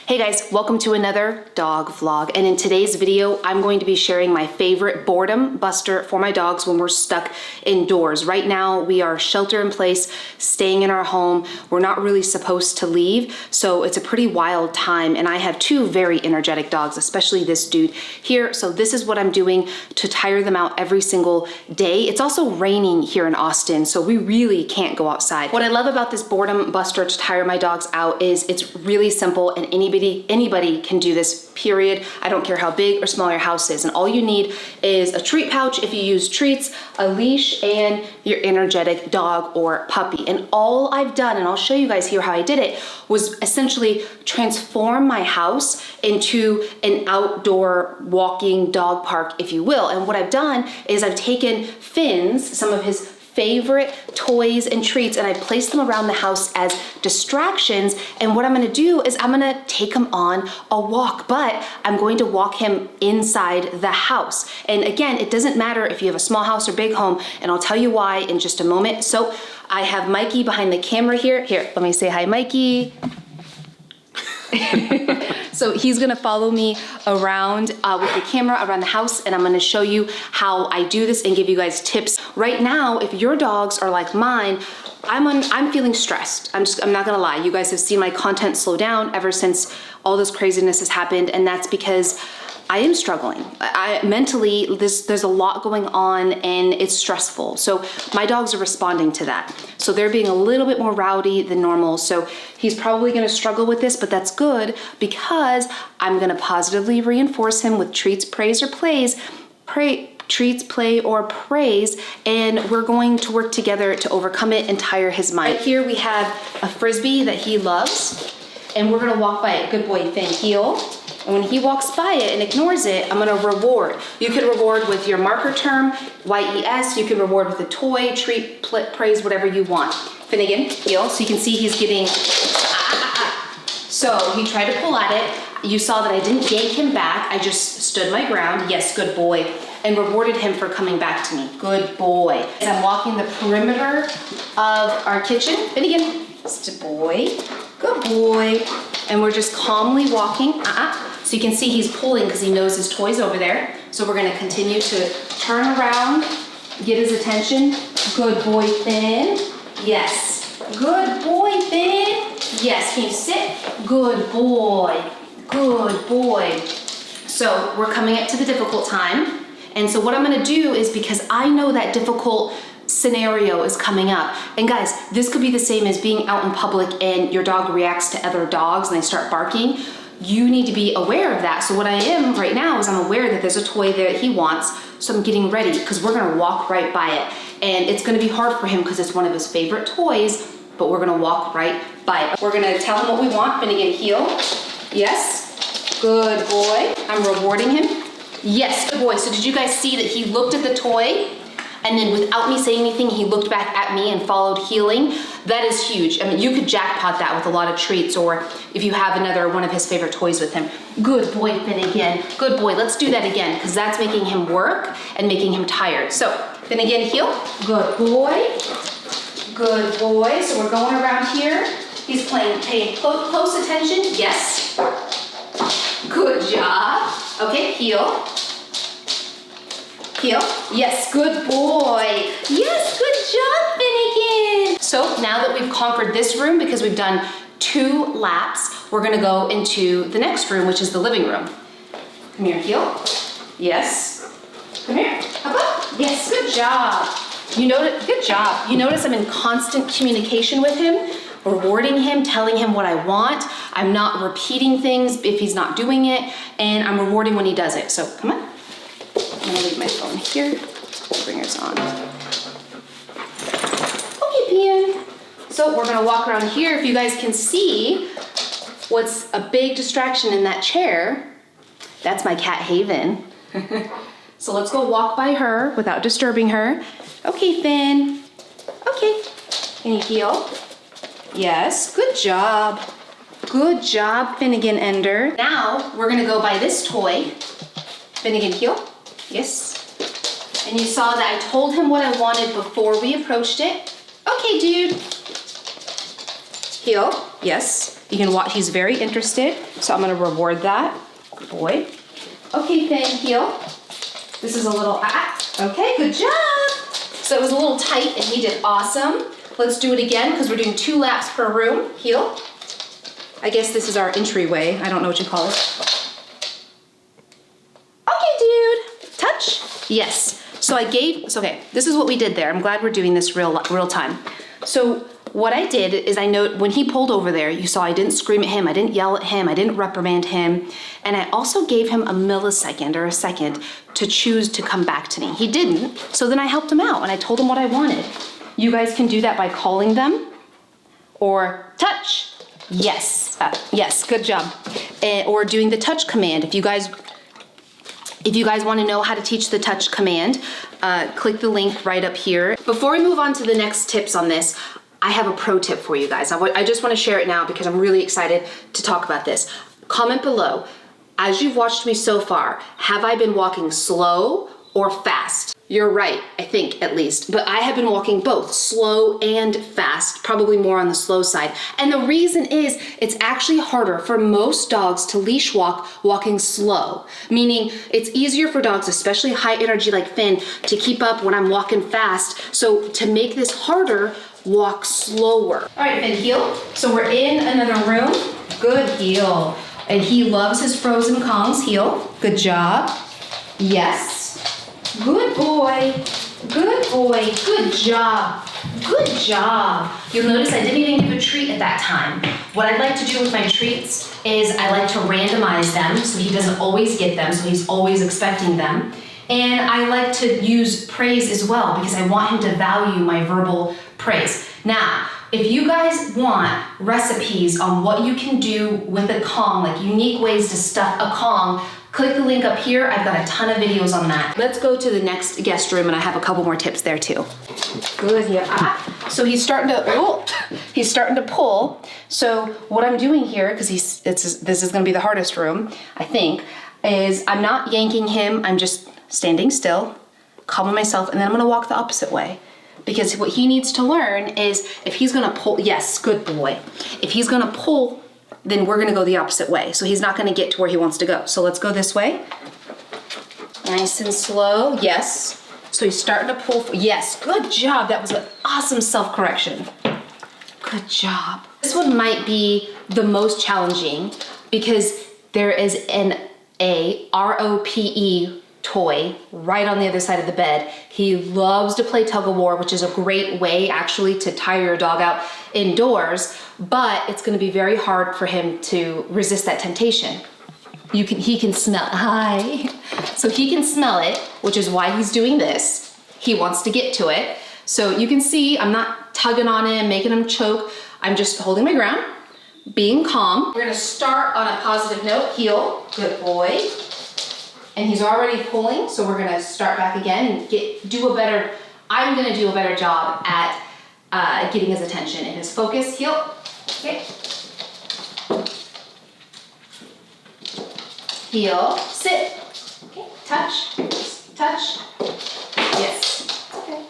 Hey guys, welcome to another dog vlog. And in today's video, I'm going to be sharing my favorite boredom buster for my dogs when we're stuck indoors. Right now, we are shelter in place, staying in our home. We're not really supposed to leave, so it's a pretty wild time. And I have two very energetic dogs, especially this dude here. So this is what I'm doing to tire them out every single day. It's also raining here in Austin, so we really can't go outside. What I love about this boredom buster to tire my dogs out is it's really simple, and anybody can do this, period. I don't care how big or small your house is. And all you need is a treat pouch if you use treats, a leash, and your energetic dog or puppy. And all I've done, and I'll show you guys here how I did it, was essentially transform my house into an outdoor walking dog park, if you will. And what I've done is I've taken Finn's, some of his favorite toys and treats, and I place them around the house as distractions. And what I'm gonna do is I'm gonna take him on a walk, but I'm going to walk him inside the house. And again, it doesn't matter if you have a small house or big home, and I'll tell you why in just a moment. So I have Mikey behind the camera here. Here, let me say hi, Mikey. So he's gonna follow me around with the camera around the house, and I'm gonna show you how I do this and give you guys tips. Right now, if your dogs are like mine, I'm feeling stressed. I'm not gonna lie. You guys have seen my content slow down ever since all this craziness has happened, and that's because I am struggling. Mentally, there's a lot going on and it's stressful. So my dogs are responding to that. So they're being a little bit more rowdy than normal. So he's probably gonna struggle with this, but that's good because I'm gonna positively reinforce him with treats, praise, or plays. Treats, play, or praise, and we're going to work together to overcome it and tire his mind. Right here we have a Frisbee that he loves, and we're gonna walk by it. Good boy, Finn, heel. And when he walks by it and ignores it, I'm gonna reward. You can reward with your marker term, YES. You can reward with a toy, treat, praise, whatever you want. Finnegan, heel. So you can see he's getting, So he tried to pull at it. You saw that I didn't yank him back. I just stood my ground. Yes, good boy. And rewarded him for coming back to me. Good boy. As I'm walking the perimeter of our kitchen, Finnegan, good boy, good boy. And we're just calmly walking. So you can see he's pulling because he knows his toy's over there. So we're gonna continue to turn around, get his attention. Good boy, Finn. Yes. Good boy, Finn. Yes, can you sit? Good boy. Good boy. So we're coming up to the difficult time. And so what I'm gonna do is, because I know that difficult scenario is coming up. And guys, this could be the same as being out in public and your dog reacts to other dogs and they start barking. You need to be aware of that. So what I am right now is I'm aware that there's a toy there that he wants. So I'm getting ready because we're gonna walk right by it. And it's gonna be hard for him because it's one of his favorite toys, but we're gonna walk right by it. We're gonna tell him what we want. Finnegan, heel. Yes. Good boy. I'm rewarding him. Yes, good boy. So did you guys see that he looked at the toy and then without me saying anything, he looked back at me and followed healing? That is huge. I mean, you could jackpot that with a lot of treats, or if you have another one of his favorite toys with him. Good boy, Finnegan. Good boy. Let's do that again because that's making him work and making him tired. So Finnegan, heel. Good boy. Good boy. So we're going around here. He's paying close attention. Yes. Good job. Okay, heel. Heel. Yes, good boy. Yes, good job, Finnegan. So now that we've conquered this room, because we've done 2 laps, we're gonna go into the next room, which is the living room. Come here, heel. Yes. Come here. Up, up. Yes, good job. Good job. You notice I'm in constant communication with him, rewarding him, telling him what I want. I'm not repeating things if he's not doing it, and I'm rewarding when he does it. So come on. I'm gonna leave my phone here. Bringer's on. Okay, Pian. So we're gonna walk around here. If you guys can see what's a big distraction in that chair, that's my cat Haven. So let's go walk by her without disturbing her. Okay, Finn. Okay. Can you heel? Yes, good job. Good job, Finnegan Ender. Now we're gonna go by this toy. Finnegan, heel. Yes. And you saw that I told him what I wanted before we approached it. Okay, dude. Heel. Yes, you can watch, he's very interested, so I'm gonna reward that. Good boy. Okay, Finn, heel. This is a little, okay, good job. So it was a little tight and he did awesome. Let's do it again because we're doing 2 laps per room. Heel. I guess this is our entryway. I don't know what you call it. Okay, dude. Touch. Yes. So okay, this is what we did there. I'm glad we're doing this real time. So what I did is when he pulled over there, you saw I didn't scream at him, I didn't yell at him, I didn't reprimand him, and I also gave him a millisecond or a second to choose to come back to me. He didn't, so then I helped him out and I told him what I wanted. You guys can do that by calling them or touch. Yes, yes, good job. Or doing the touch command. If you guys want to know how to teach the touch command, click the link right up here. Before we move on to the next tips on this, I have a pro tip for you guys. I just want to share it now because I'm really excited to talk about this. Comment below, as you've watched me so far, have I been walking slow or fast? You're right, I think at least, but I have been walking both slow and fast, probably more on the slow side. And the reason is it's actually harder for most dogs to leash walking slow, meaning it's easier for dogs, especially high energy like Finn, to keep up when I'm walking fast. So to make this harder, walk slower. All right, Finn, heel. So we're in another room. Good, heel. And he loves his frozen Kongs, heel. Good job. Yes. Good boy. Good boy. Good job. Good job. You'll notice I didn't even give a treat at that time. What I like to do with my treats is I like to randomize them so he doesn't always get them, so he's always expecting them. And I like to use praise as well because I want him to value my verbal praise. Now, if you guys want recipes on what you can do with a Kong, like unique ways to stuff a Kong, click the link up here. I've got a ton of videos on that. Let's go to the next guest room and I have a couple more tips there too. Good, yeah. So he's starting to pull. So what I'm doing here, because this is gonna be the hardest room, I think, is I'm not yanking him, I'm just standing still, calming myself, and then I'm gonna walk the opposite way. Because what he needs to learn is if he's gonna pull, yes, good boy. If he's gonna pull, then we're gonna go the opposite way. So he's not gonna get to where he wants to go. So let's go this way. Nice and slow, yes. So he's starting to pull, yes, good job. That was an awesome self-correction. Good job. This one might be the most challenging because there is a ROPE toy right on the other side of the bed. He loves to play tug of war, which is a great way actually to tire your dog out indoors, but it's gonna be very hard for him to resist that temptation. He can smell, hi. So he can smell it, which is why he's doing this. He wants to get to it. So you can see I'm not tugging on him, making him choke. I'm just holding my ground, being calm. We're gonna start on a positive note, heel, good boy. And he's already pulling, so we're gonna start back again and I'm gonna do a better job at getting his attention and his focus. Heel, okay. Heel, sit, okay, touch, touch, yes, okay.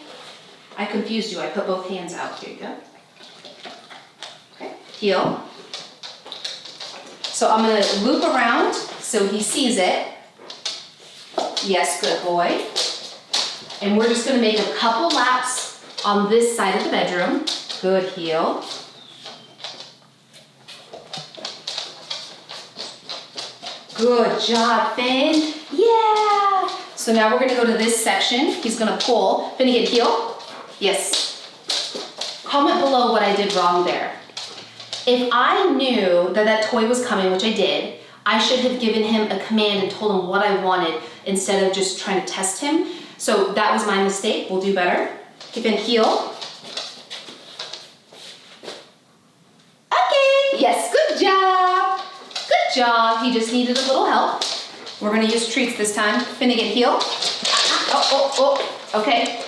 I confused you, I put both hands out, here you go. Okay, heel. So I'm gonna loop around so he sees it. Yes, good boy. And we're just gonna make a couple laps on this side of the bedroom. Good, heel. Good job, Finn. Yeah. So now we're gonna go to this section. He's gonna pull. Finn, again, heel. Yes. Comment below what I did wrong there. If I knew that toy was coming, which I did, I should have given him a command and told him what I wanted instead of just trying to test him. So that was my mistake. We'll do better. Keep in heel. Okay, yes, good job. Good job. He just needed a little help. We're gonna use treats this time. Finnegan, heel. Okay.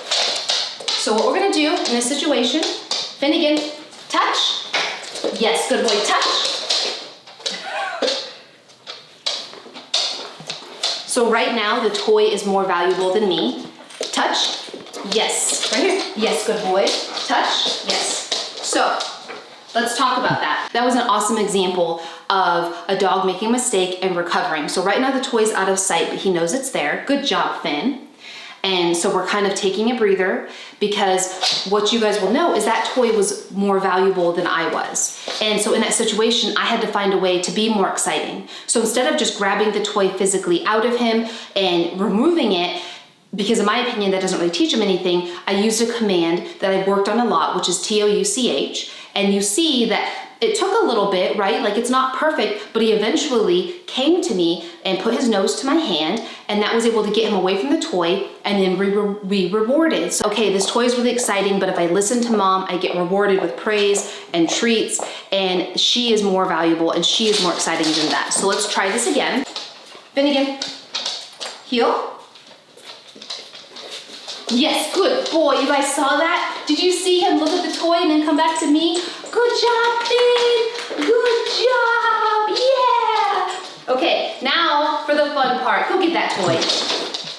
So what we're gonna do in this situation, Finnegan, touch. Yes, good boy, touch. So right now, the toy is more valuable than me. Touch, yes, right here. Yes, good boy. Touch, yes. So Let's talk about that. That was an awesome example of a dog making a mistake and recovering. So right now the toy's out of sight, but he knows it's there. Good job, Finn. And so we're kind of taking a breather, because what you guys will know is that toy was more valuable than I was. And so in that situation, I had to find a way to be more exciting. So instead of just grabbing the toy physically out of him and removing it, because in my opinion, that doesn't really teach him anything, I used a command that I've worked on a lot, which is TOUCH. And you see that it took a little bit, right? Like, it's not perfect, but he eventually came to me and put his nose to my hand, and that was able to get him away from the toy, and then we rewarded. So, okay, this toy is really exciting, but if I listen to mom, I get rewarded with praise and treats, and she is more valuable and she is more exciting than that. So let's try this again. Finnegan, heel. Yes, good boy. You guys saw that? Did you see him look at the toy and then come back to me? Good job, Finn. Good job. Yeah. Okay, now for the fun part. Go get that toy.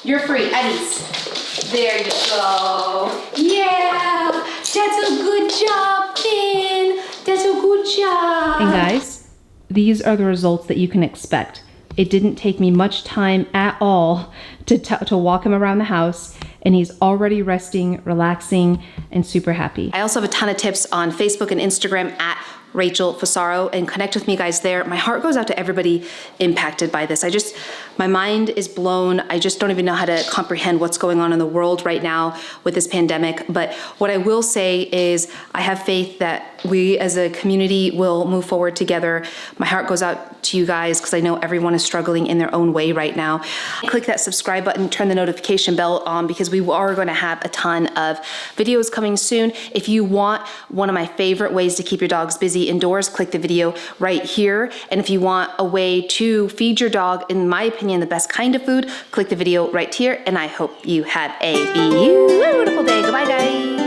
You're free. Eddie's. There you go. Yeah. That's a good job, Finn. That's a good job. And guys, these are the results that you can expect. It didn't take me much time at all to walk him around the house, and he's already resting, relaxing, and super happy. I also have a ton of tips on Facebook and Instagram at Rachel Fasaro, and connect with me guys there. My heart goes out to everybody impacted by this. My mind is blown. I just don't even know how to comprehend what's going on in the world right now with this pandemic. But what I will say is I have faith that we as a community will move forward together. My heart goes out to you guys because I know everyone is struggling in their own way right now. Click that subscribe button, turn the notification bell on, because we are going to have a ton of videos coming soon. If you want one of my favorite ways to keep your dogs busy indoors, click the video right here. And if you want a way to feed your dog, in my opinion, the best kind of food, click the video right here. And I hope you have a beautiful day. Goodbye, guys.